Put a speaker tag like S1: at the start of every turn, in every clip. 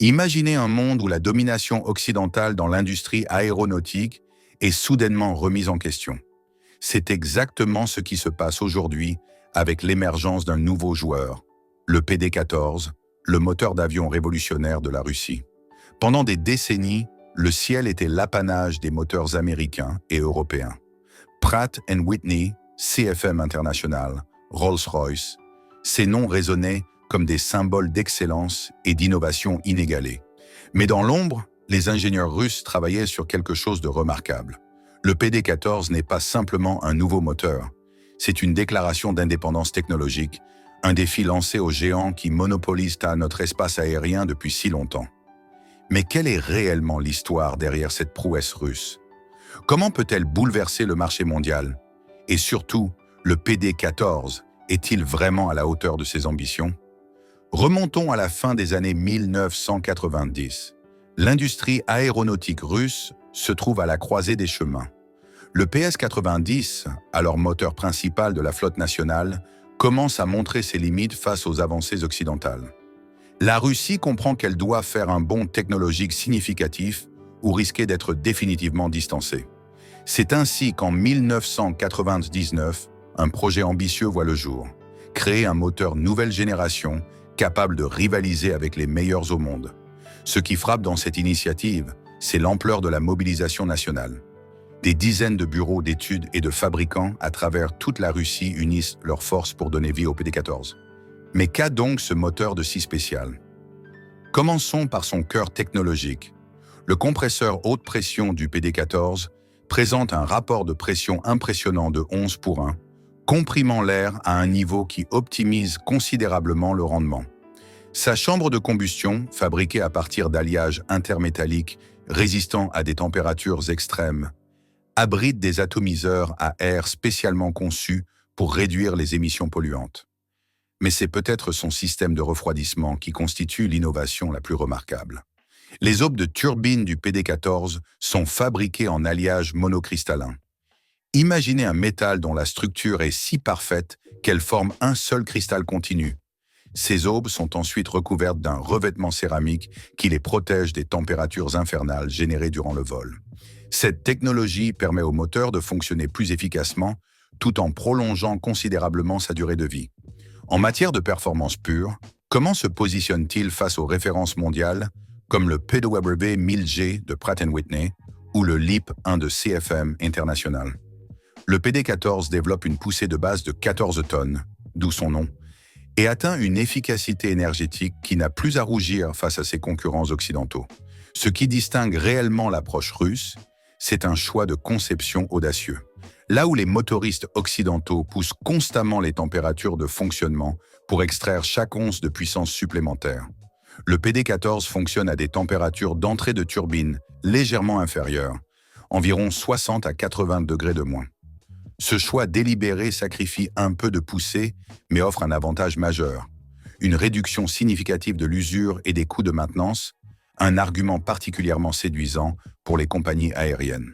S1: Imaginez un monde où la domination occidentale dans l'industrie aéronautique est soudainement remise en question. C'est exactement ce qui se passe aujourd'hui avec l'émergence d'un nouveau joueur, le PD-14, le moteur d'avion révolutionnaire de la Russie. Pendant des décennies, le ciel était l'apanage des moteurs américains et européens. Pratt & Whitney, CFM International, Rolls-Royce, ces noms résonnaient comme des symboles d'excellence et d'innovation inégalée. Mais dans l'ombre, les ingénieurs russes travaillaient sur quelque chose de remarquable. Le PD-14 n'est pas simplement un nouveau moteur, c'est une déclaration d'indépendance technologique, un défi lancé aux géants qui monopolisent notre espace aérien depuis si longtemps. Mais quelle est réellement l'histoire derrière cette prouesse russe? Comment peut-elle bouleverser le marché mondial? Et surtout, le PD-14 est-il vraiment à la hauteur de ses ambitions? Remontons à la fin des années 1990. L'industrie aéronautique russe se trouve à la croisée des chemins. Le PS-90, alors moteur principal de la flotte nationale, commence à montrer ses limites face aux avancées occidentales. La Russie comprend qu'elle doit faire un bond technologique significatif ou risquer d'être définitivement distancée. C'est ainsi qu'en 1999, un projet ambitieux voit le jour. Créer un moteur nouvelle génération capable de rivaliser avec les meilleurs au monde. Ce qui frappe dans cette initiative, c'est l'ampleur de la mobilisation nationale. Des dizaines de bureaux d'études et de fabricants à travers toute la Russie unissent leurs forces pour donner vie au PD-14. Mais qu'a donc ce moteur de si spécial? Commençons par son cœur technologique. Le compresseur haute pression du PD-14 présente un rapport de pression impressionnant de 11:1, comprimant l'air à un niveau qui optimise considérablement le rendement. Sa chambre de combustion, fabriquée à partir d'alliages intermétalliques résistant à des températures extrêmes, abrite des atomiseurs à air spécialement conçus pour réduire les émissions polluantes. Mais c'est peut-être son système de refroidissement qui constitue l'innovation la plus remarquable. Les aubes de turbine du PD-14 sont fabriquées en alliage monocristallin. Imaginez un métal dont la structure est si parfaite qu'elle forme un seul cristal continu. Ces aubes sont ensuite recouvertes d'un revêtement céramique qui les protège des températures infernales générées durant le vol. Cette technologie permet au moteur de fonctionner plus efficacement tout en prolongeant considérablement sa durée de vie. En matière de performance pure, comment se positionne-t-il face aux références mondiales comme le PW 1000G de Pratt & Whitney ou le LEAP 1 de CFM International? Le PD-14 développe une poussée de base de 14 tonnes, d'où son nom, et atteint une efficacité énergétique qui n'a plus à rougir face à ses concurrents occidentaux. Ce qui distingue réellement l'approche russe, c'est un choix de conception audacieux. Là où les motoristes occidentaux poussent constamment les températures de fonctionnement pour extraire chaque once de puissance supplémentaire, le PD-14 fonctionne à des températures d'entrée de turbine légèrement inférieures, environ 60 à 80 degrés de moins. Ce choix délibéré sacrifie un peu de poussée, mais offre un avantage majeur. Une réduction significative de l'usure et des coûts de maintenance, un argument particulièrement séduisant pour les compagnies aériennes.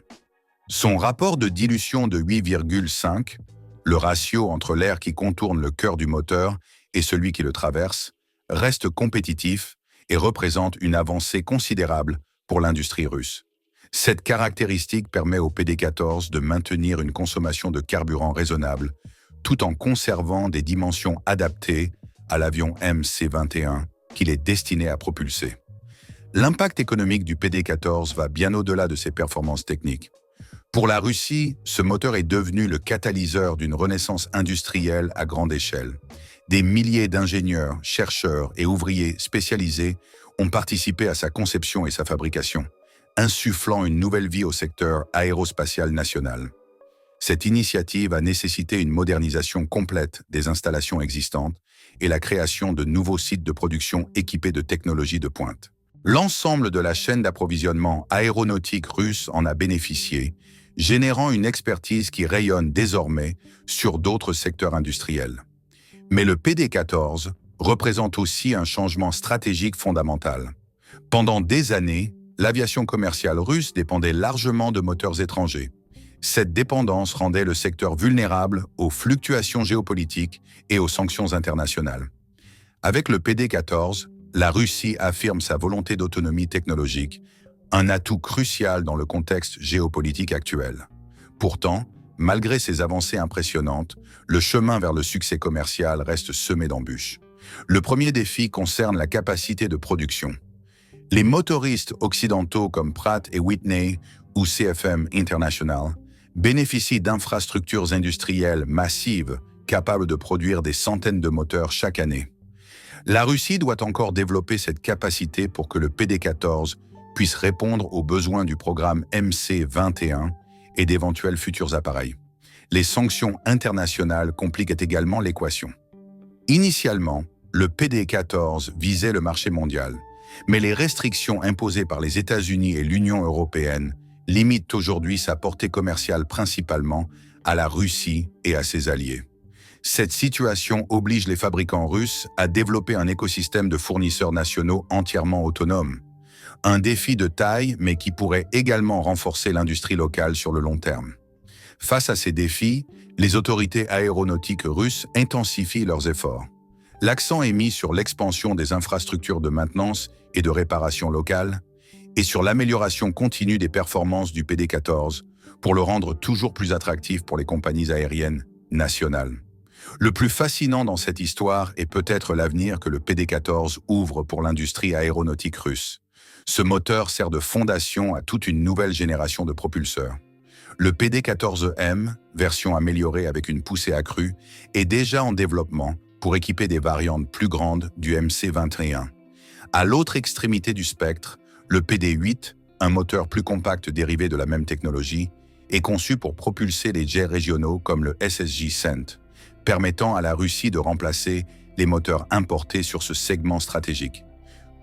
S1: Son rapport de dilution de 8,5, le ratio entre l'air qui contourne le cœur du moteur et celui qui le traverse, reste compétitif et représente une avancée considérable pour l'industrie russe. Cette caractéristique permet au PD-14 de maintenir une consommation de carburant raisonnable, tout en conservant des dimensions adaptées à l'avion MC-21 qu'il est destiné à propulser. L'impact économique du PD-14 va bien au-delà de ses performances techniques. Pour la Russie, ce moteur est devenu le catalyseur d'une renaissance industrielle à grande échelle. Des milliers d'ingénieurs, chercheurs et ouvriers spécialisés ont participé à sa conception et sa fabrication, insufflant une nouvelle vie au secteur aérospatial national. Cette initiative a nécessité une modernisation complète des installations existantes et la création de nouveaux sites de production équipés de technologies de pointe. L'ensemble de la chaîne d'approvisionnement aéronautique russe en a bénéficié, générant une expertise qui rayonne désormais sur d'autres secteurs industriels. Mais le PD-14 représente aussi un changement stratégique fondamental. Pendant des années, l'aviation commerciale russe dépendait largement de moteurs étrangers. Cette dépendance rendait le secteur vulnérable aux fluctuations géopolitiques et aux sanctions internationales. Avec le PD-14, La Russie affirme sa volonté d'autonomie technologique, un atout crucial dans le contexte géopolitique actuel. Pourtant, malgré ces avancées impressionnantes, le chemin vers le succès commercial reste semé d'embûches. Le premier défi concerne la capacité de production. Les motoristes occidentaux comme Pratt & Whitney ou CFM International bénéficient d'infrastructures industrielles massives capables de produire des centaines de moteurs chaque année. La Russie doit encore développer cette capacité pour que le PD-14 puisse répondre aux besoins du programme MC-21 et d'éventuels futurs appareils. Les sanctions internationales compliquent également l'équation. Initialement, le PD-14 visait le marché mondial, mais les restrictions imposées par les États-Unis et l'Union européenne limitent aujourd'hui sa portée commerciale principalement à la Russie et à ses alliés. Cette situation oblige les fabricants russes à développer un écosystème de fournisseurs nationaux entièrement autonomes. Un défi de taille, mais qui pourrait également renforcer l'industrie locale sur le long terme. Face à ces défis, les autorités aéronautiques russes intensifient leurs efforts. L'accent est mis sur l'expansion des infrastructures de maintenance et de réparation locale et sur l'amélioration continue des performances du PD-14 pour le rendre toujours plus attractif pour les compagnies aériennes nationales. Le plus fascinant dans cette histoire est peut-être l'avenir que le PD-14 ouvre pour l'industrie aéronautique russe. Ce moteur sert de fondation à toute une nouvelle génération de propulseurs. Le PD-14M, version améliorée avec une poussée accrue, est déjà en développement pour équiper des variantes plus grandes du MC-21. À l'autre extrémité du spectre, le PD-8, un moteur plus compact dérivé de la même technologie, est conçu pour propulser les jets régionaux comme le SSJ-100, permettant à la Russie de remplacer les moteurs importés sur ce segment stratégique.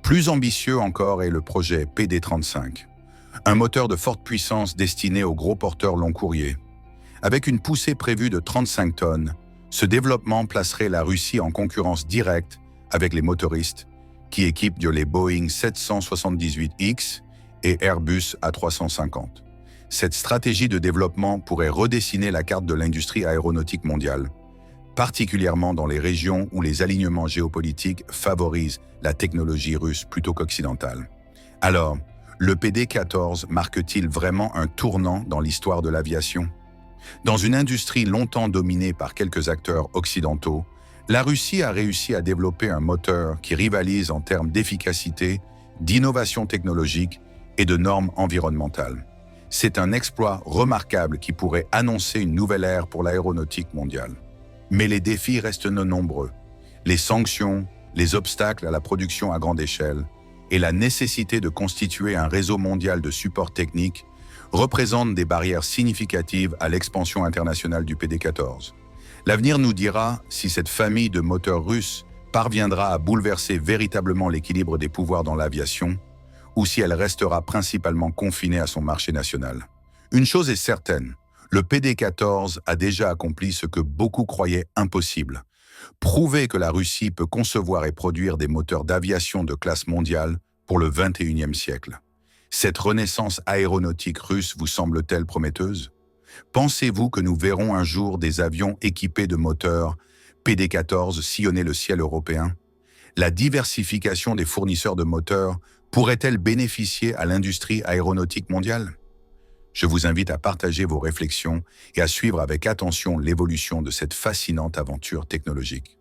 S1: Plus ambitieux encore est le projet PD-35, un moteur de forte puissance destiné aux gros porteurs long courriers. Avec une poussée prévue de 35 tonnes, ce développement placerait la Russie en concurrence directe avec les motoristes qui équipent les Boeing 778X et Airbus A350. Cette stratégie de développement pourrait redessiner la carte de l'industrie aéronautique mondiale, particulièrement dans les régions où les alignements géopolitiques favorisent la technologie russe plutôt qu'occidentale. Alors, le PD-14 marque-t-il vraiment un tournant dans l'histoire de l'aviation? Dans une industrie longtemps dominée par quelques acteurs occidentaux, la Russie a réussi à développer un moteur qui rivalise en termes d'efficacité, d'innovation technologique et de normes environnementales. C'est un exploit remarquable qui pourrait annoncer une nouvelle ère pour l'aéronautique mondiale. Mais les défis restent nombreux. Les sanctions, les obstacles à la production à grande échelle et la nécessité de constituer un réseau mondial de support technique représentent des barrières significatives à l'expansion internationale du PD-14. L'avenir nous dira si cette famille de moteurs russes parviendra à bouleverser véritablement l'équilibre des pouvoirs dans l'aviation ou si elle restera principalement confinée à son marché national. Une chose est certaine, le PD-14 a déjà accompli ce que beaucoup croyaient impossible. Prouver que la Russie peut concevoir et produire des moteurs d'aviation de classe mondiale pour le XXIe siècle. Cette renaissance aéronautique russe vous semble-t-elle prometteuse? Pensez-vous que nous verrons un jour des avions équipés de moteurs PD-14 sillonner le ciel européen? La diversification des fournisseurs de moteurs pourrait-elle bénéficier à l'industrie aéronautique mondiale? Je vous invite à partager vos réflexions et à suivre avec attention l'évolution de cette fascinante aventure technologique.